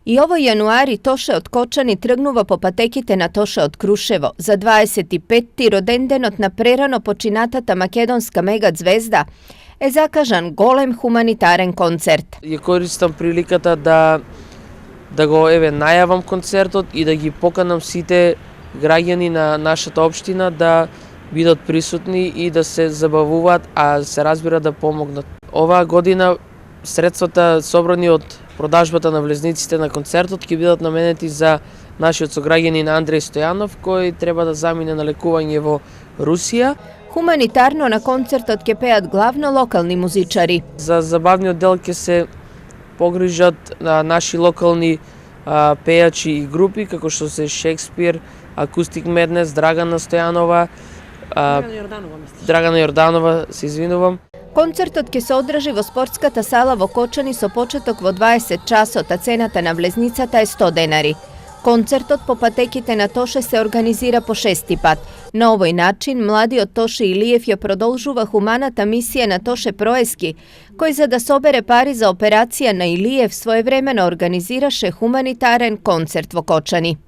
I ovo januari Toše od Kočani trgnува по патеките на Тоше од Крушево. За 25-ти роденденот на прерано починатата македонска мега звезда е закажан голем хуманитарен концерт. Ја користам приликата да го најавам концертот и да ги поканам сите граѓани на нашата општина да бидат присутни и да се забавуваат, а се разбира да помогнат. Оваа година средствата собрани од продажбата на влезниците на концертот ќе бидат наменети за нашиот сограѓанин Андреј Стојанов, кој треба да замине на лекување во Русија. Хуманитарно на концертот ќе пеат главно локални музичари. За забавниот дел ќе се погрижат наши локални пејачи и групи, како што се Шекспир, Акустик Меднес, Драгана Стојанова, Драгана Јорданова, се извинувам. Концертот ќе се одржи во спортската сала во Кочани со почеток во 20 часот, а цената на влезницата е 100 денари. Концертот по патеките на Тоше се организира по 6-ти пат. На овој начин, младиот Тоше Илиев ја продолжува хуманата мисија на Тоше Проески, кој за да собере пари за операција на Илиев своевремено организираше хуманитарен концерт во Кочани.